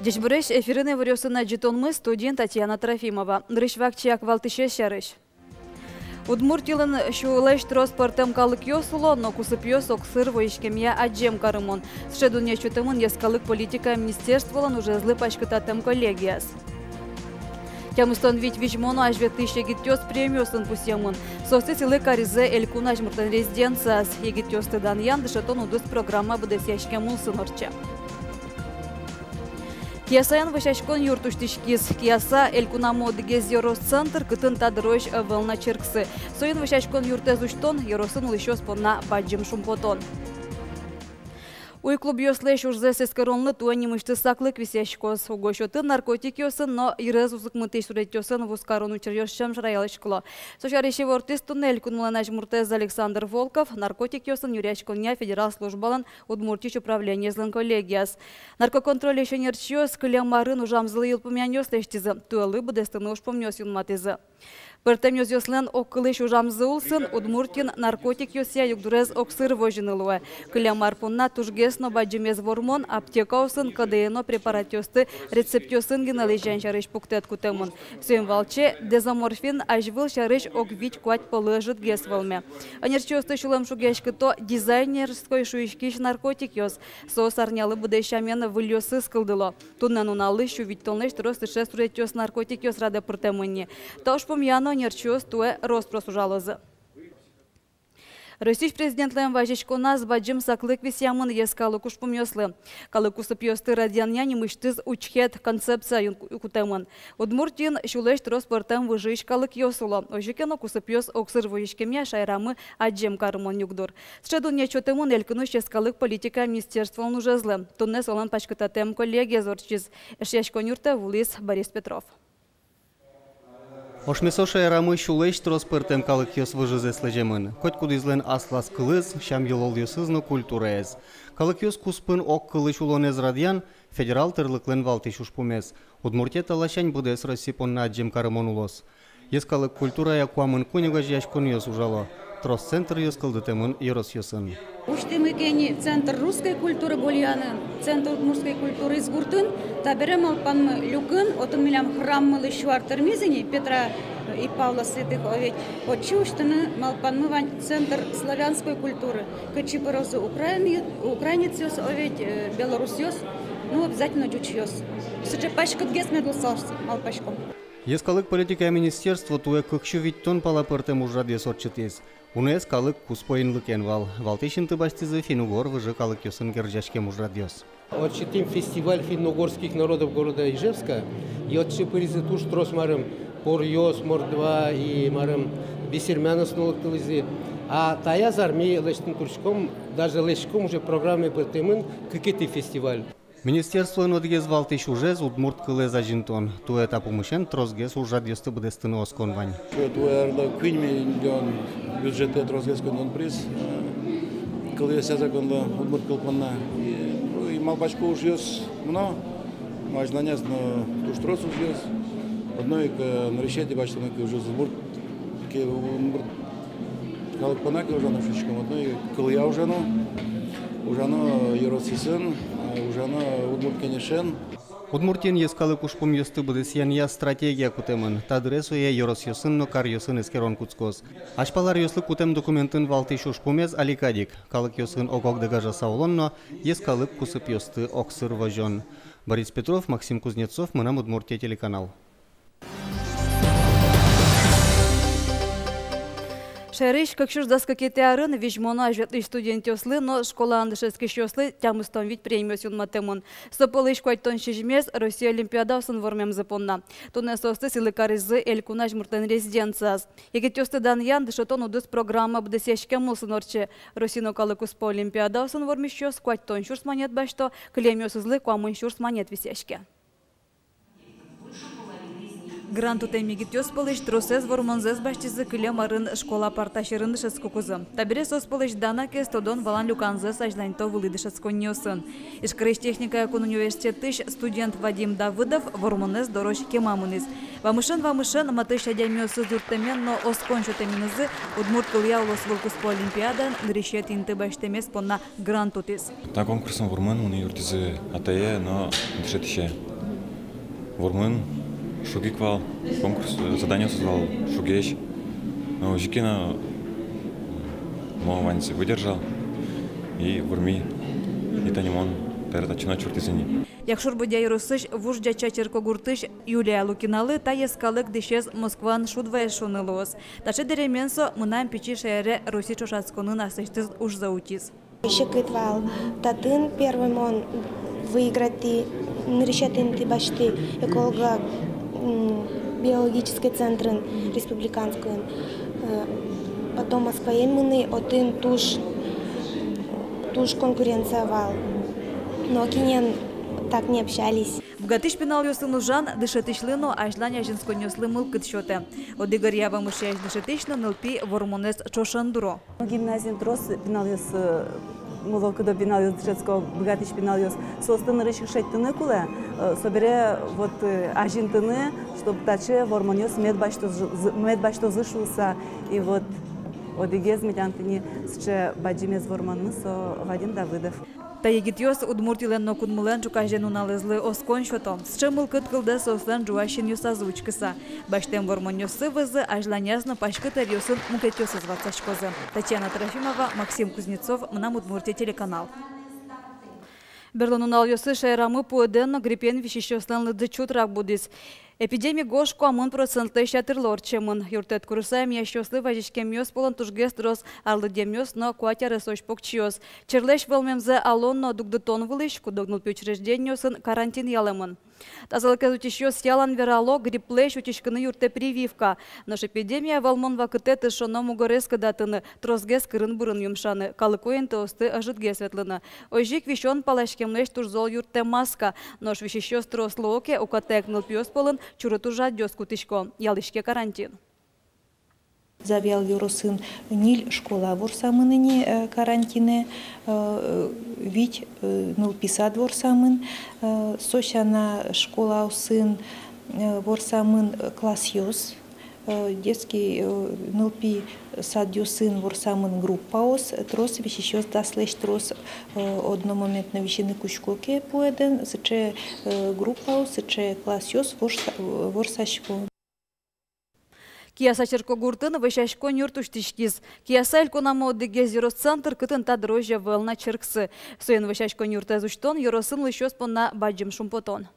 Дежбуреш эфирine вырёсына жетонмы студент Татьяна Трофимова. Рышвакчак валтыше шарыш. Удмуртилын шуылеш транспортом калык ёсуло, но кусыпьёс оксыр воишкемья аджем карымон. Сшедуне чутымын ескалык политика министерстволан уже злы пачкататым коллегияс. Тямыстон вить вижмону аж 2000 егиттёс премиосын пусемын. Состы силы каризе элькун ажмуртан резиденцияс. Егиттёс тыдан яндышатон удыс программа бдесяшке мулсын орча. Киясаян вышашкон юртуштишкис. Кияса элькунамо дегез Еврос-центр кытын тадыройш волна черксы. Соин вышашкон юртезуштон Евросын улышёс понна баджим шумпотон. Уй клуб ёслеш урзе сескаронлы туани мышты саклык висяшкос. Угощоты наркотик ёсын, но ирез узык мытыш сурет ёсын вускарон учер ёшчам жраялышкыло. Сошариши вортис туннель кунмаланаж муртез Александр Волков, наркотик ёсын юрячконя федерал службалан Удмуртич управление злын коллегияс. Наркоконтроль еще нерчёс, кылямарын ужам злы юлпумян ёслештизы. Туэлы быдестыны ушпомнёс юнматызы. Пыртем ёзёслен оккылыш ужамзы улсын, Удмуртин наркотик ёсия югдурез оксыр вожынылуэ. Кылямар пунна тужгесно баджимез вормон, аптека усын, КДНО препарат ёсты, рецепт ёсын геналы жан шарыш пуктет кутемын. Сөйм валче дезоморфин ажвыл шарыш оквич куать полыжыт гес волме. Анерчёсты шулам шугешкыто дизайнерской шуишкиш наркотик ёс. Соос арнялы быдэшамен выльёсы скылдыло. Туннан уналы шувить толнеш тросты шестурет ёс наркотик ёс раде пыртемынне. Тауш помьяно нерчёс туэ роспрос ужалозы. Российский президент Лем Важичкона с баджим саклык висямын ескалы кушпум ёслы. Калык кусып ёсты радианьяни мыштыз учхет концепция кутемын. Удмуртин шулеш транспортем выжиж калык ёсуло. Ожикено кусып ёс оксыр воишкемья шайрамы аджем карымон югдур. Сшедун нечотемын элькынуш ескалык политика министерства он уже злы. Тунне солан пачкататем коллегия зорчиз. Эшяшконюрта Вулис Борис Петров. Ошмесо шайрамы шулеш транспортем калык ёс выжизе слежемын. Хоть кудизлен аслас кылыз, шам йолол ёсызны культура эз. Калык ёс куспын ок кылыш улонез радиан, федерал тырлыклен валтиш ушпумез. Удмуртия талашань будес рассипон на аджем карымон улос. Ес калык культура якуамын кунега жяшкон ёс ужало. Трос-центр ёс кылдытемын ерос ёсын. Уштымыкени центр русской культуры Гульяны, центр удмуртской культуры Изгуртын, таберем алпан люкын, отын милям храм лыщуар термизини Петра и Павла Святых оведь, отчуштыны малпан центр славянской культуры, качипорозы украинец ёс оведь, белорус ёс, ну обязательно дючь ёс. Сыче пачкат гес медлсарсы малпачком. Ескалык политика министерство туэ кыкшу виттон палапыртем ужраде сорчытез. Унес калык куспоин вал. Валтешин тыбастизы финугор выжи калык ёсын гержашкем ужрадёс. Отчетим фестиваль финно-угорских народов города Ижевска. И отчепыризы туш трос марым Порьёс, Мордва и марым Бесермянос нулыктылызы. А таяз армии лештин турчком, даже лешком уже программы пыртемын кыкеты фестиваль. Министерство нодгез валтиш ужез удмурт кылез ажинтон. Ту этапу мышен тросгез ужрадёсты бдестыны оскон вань. Туэрда 5 миллион бюджеты тросгез кондон приз. Кылез язаконда удмурт кылпанна. И малбачку ужез мно. Мажнанес но туш трос ужез. Одной к нарещете бачтаны к ужез удмурт. Ке удмурт калпана к ужану шучком. Одной кылья ужану. Ужану еросисын. Ужану удмурт кенешен. Удмуртин ескалы кушпум ёсты быдысян я стратегия кутемын. Тадресу я ерос ёсын, но кар ёсын эскерон куцкоз. Ашпалар ёслы кутем документын валтиш ушпумез аликадик. Калык ёсын огогдыга жасаулон, но ескалык кусып ёсты оксыр вожон. Борис Петров, Максим Кузнецов, Мынам Удмуртия телеканал. Шериш, как шуж заскакете арын, вижмона ажветный студент ёслы, но школа андышевский ёслы, тямыстон вид премиос юн матемон. Сопылыш куайтон шижмез, Россия Олимпиада сын вормем запонна. Тунне состы силы каризы элькунаж муртен резиденцияс. Егет ёсты дан ян, дышотон удыс программа бдесешке мулсын орче. Росино калыкус по Олимпиада сын вормиш ёс, куайтон шурс манет башто, клемёс узлы куамын шурс манет висешке. Гранту темигит ёспалыш тросез вормонзез баштизы кылем арын школа парташырын шескукузы. Табире соспалыш дана кес тодон валан люканзы сажданьто вылыды шесконьёсын. Ишкрыш техника кун университетыш студент Вадим Давыдов вормонез дорож кемамуныз. Вамышын матыш адямёсы зуртемен, но оскончу теминызы удмурт кылья улос по олимпиадан грешет инты баштемес понна грантутис. На конкурсом вормон уни юртизы атае, но дешетище. Вормон шугиквал, конкурс задание создал шугещ, но Жикина Мованси выдержал и вурми и танимон перетачено чуртизини. Якшур будя юрусыш вуждя чачерко гуртыш Юлия Лукиналы та ескалык дешез Москван шудвая шунылос. Таче деременсо мынам пичи шере Руси чушацконын асыштыз уж заутиз. Шекытвал татын первым он выиграть и решетин ты башти эколога биологический центр республиканский. Потом Москва именно один туш конкуренция вал. Но кинен так не общались. В гатыш пенал ёсын ужан дышетышлыно ажланя женсконёслы мылкыт шоте. Одыгар ява мышаяш дышетышлы нылпи вормонез чошандуро. Гимназиям трос пенал ёс мылокыдо пенал ёс дышетско бгатыш пенал ёс состыны рышык шеттыны куле собере вот ажинтыны, чтобы таче вормонёс медбашто зышулся и вот одыгез медянтыни сче баджимез вормонны со Вадим Давыдов. Та егитёс удмуртилен но кудмулен чукажен уналызлы осконшото. Счемыл кыткылды сослен жуащин юсазвучкыса. Баштем вормонёсы вызы ажланязно пашкытер юсын мукетёсы звацачкозы. Татьяна Трофимова, Максим Кузнецов, Мнам Удмуртия телеканал. Берлонунал юсы шайрамы поеденно гриппен вещещёслен лыдзычут рак будис. Эпидемия гошку амон процентлы шатырлор чемын. Юртет курсаем ящослы вазишкем ёс полон тужгест рос арлыдем ёс, но куатя рысош покчиос. Черлеш вълмемзе алонно дугдытон вылыш, кудогнул пючрежденьёсын карантин ялемын. Тазалыкез утищёс ялан верало грипплеш утишкыны юрте прививка. Наш эпидемия валмон вакытет ишоно мугореска датыны тросгес кырын бурын юмшаны. Калыкоен тоосты ажытге светлыны. Ойжик вишон палашкемлеш турзол юрте маска. Нож вишещёс трослооке укатек нылпиос полын чурытужа дёску тишко. Ялышке карантин. Завел юрусын ниль школа ворсамыныне карантине, вить нылписад ворсамын, сощана школа усын ворсамын класс ёс, детский нылпи сад юсын ворсамын группа ос, трос вещещёс даслеш трос одномоментно вещины кучкоке поеден, сыче группа ос, сыче класс ёс ворсашко. Кияса черкогуртын вышашко нюртуштишкиз. Кияса эльконамо одыгез юрос-центр кытын тадрожа вэлна черксы. Соен вышашко нюртезуштон юросын лышёс понна баджим шумпотон.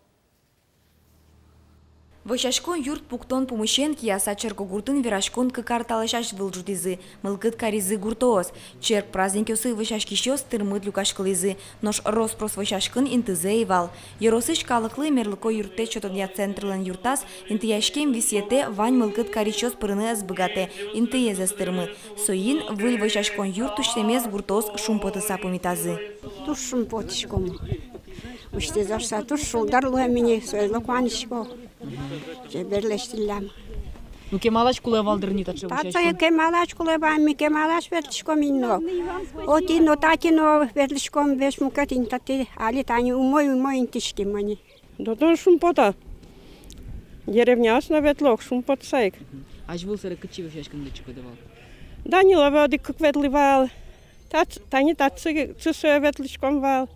Вышашкон юрт пуктон помощен кияса черкогуртын верашкон кыкарталышаш вылжудизы. Мылкыт каризы гуртоос. Черк праздникёсы вышашкищёс тырмыт люкашкылизы. Нош роспрос вышашкын интызе ивал. Еросыш калыклы мерлыко юрте чотовня центрлен юртас интыяшкем висете вань мылкыт карищёс пырыны азбыгате. Интыезес тырмы. Соин выль вышашкон юрт уштемез гуртоос шумпотыса помитазы. Туш шумпотишком. Уште зарса туш шулдарлы мені сөйлі қуанышко. Жеберлештіллям. Ну кемалач куле валдырни таче вышашкон. Татса кемалач куле бами кемалач верлишком инно. Отино татино верлишком веш мукатин тати али тани умой интишки мани. Дотон шумпота. Деревня основетлок шумпот сайк. Аж был сары кычи вышашкон лычко давал. Данила води как ветливал. Тани татсы цысо ветлишком вал.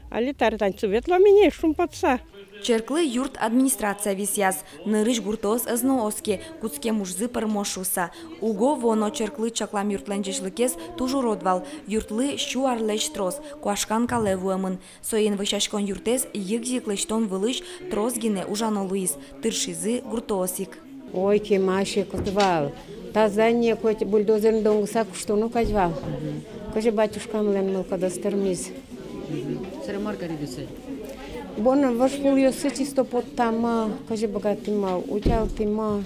Али тарданцы ветло мені шумпотса. Черклы юрт администрация висяз. Нырыш гуртоос эзнооски, куцке мужзы пырмошуса. Уго воно черклы чаклам юртленчешлыкез тужу родвал. Юртлы щу арлеч трос, куашкан калевуэмын. Соен вышашкон юртез йыгзиклештон вылыш тросгине ужанолуиз. Тыршизы гуртоосик. Ой, кемаши кутвал. Тазание хоть бульдозерн донгса куштуну кажвал. Каже батюшкам лен мылкадастырмиз. Сара маргаридусе. Бон ваш пул ёсы чисто под тама, каже богатыма, утял тыма.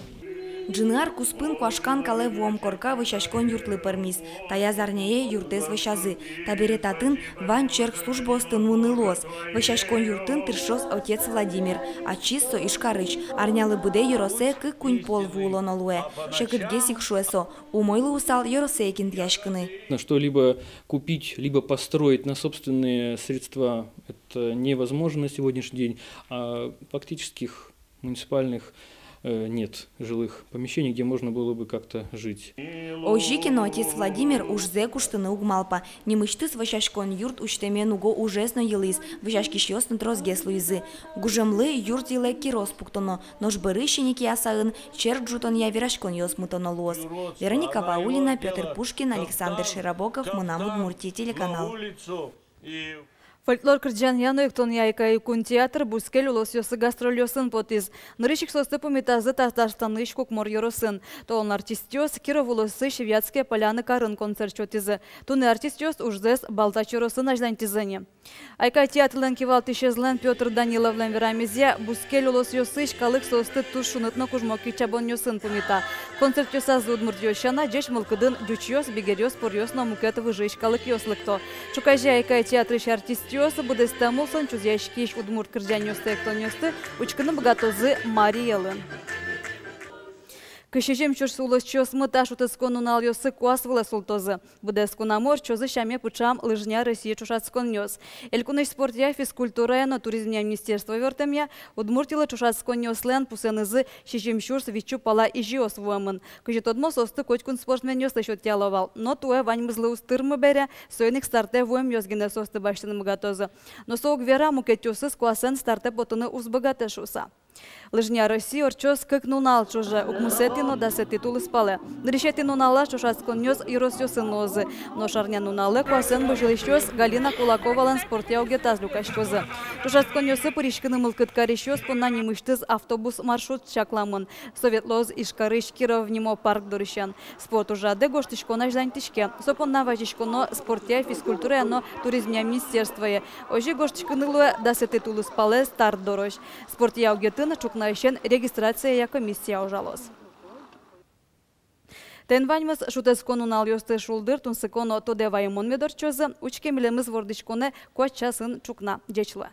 Джинар куспын куашкан кале вом корка вышашкон юртлы пермис. Тая зарнее юртез вышазы. Таберетатын ван черк службостын мунылос. Вышашкон юртын тыршос отец Владимир. А чисто ишкарыч. Арнялы буде юросе кы кунь пол вулон олуэ. Шекыт гесик шуэсо. Умойлы усал юросе киндяшканы. Что-либо купить, либо построить на собственные средства – это невозможно на сегодняшний день. А фактических муниципальных нет жилых помещений, где можно было бы как-то жить. Ожикино отец Владимир уж зе куштыны угмалпа. Немыштыс вышашкон юрт учтемен уго ужесно елыз. Вышашки шьёстын трозгес луизы. Гужемлы юрт еле кирос пуктоно. Нож бырыщеники асаын черк джутон я вирашкон ёс мутоно лос. Вероника Ваулина, Петр Пушкин, Александр Широбоков, Мунам Удмуртия, телеканал. Фольклор кырджан яно эктон яйка икун театр бускел улосёсы гастролёсын потиз. Нырышик состы помитазы Татарстаны шкукмор йоросын. Толон артистёс Киров улосы Шевятские поляны карын концерт чотизы. Туны артистёс ужзес Балтач йоросын аждантизыне. Айка театлен кивал тишезлен Петр Даниловлен верамизе бускел улосёсы шкалык состы тушунытно кужмоки чабон йосын помита. Концерт йосазы удмуртьёщана джеш мылкыдын дючёс бигерёс порёс номукеты выжи шкалык йослыкто. Чукайже айка театрыш артист Тёсы буде стамулсан чузяшкиш удмурт кырджан ёсты эктонёсты учкыны богатозы Мариялын. Кышежем чурсы улос чосмы ташу тыскон унал ёсы куасвылы султозы. Буде скунамор чозы шаме пучам лыжня Россия чушацкон нёс. Элькуныш спортя физкультура но туризмня министерство вертемя удмуртила чушацкон нёслен пусенызы шежем чурс вичу пала и жиос вуэмын. Кыжет одмо состы котькун спортмен нёслы шот яловал. Но туэ ваньмызлы устырмы бере сойных старте вуэм ёсгене состы баштыны богатозы. Но соок вера мукетёсы скуасен старте потыны узбогатешуса. Лыжня Россия орчос как нунал чуже укмусетино да се титул спале. Нрешети нунала чушацкон нёс и росёсы нозы. Но шарня нунале куасен быжилищёс Галина Кулаковалан спортя угетаз лукашкозы. Чушацкон нёсы пыришкыны мылкыткарищёс понна немыштыз автобус маршрут чакламын. Советлоз ишкарыш Киров нимо парк дурищан. Спорт ужаде гоштышкона ждантишке. Сопонна важишконо спортя физкультура но туризмня министерствое. Ожи гоштышкынылуэ да се титул спале старт дорож. Спортя угетын чукна ищен регистрация я комиссия ужалос. Тен ваньмыз шутескон унал ёсты шулдыр тунсыконо тодевайымон медорчозы учкемилемыз вордышконе куач часын чукна джечлы.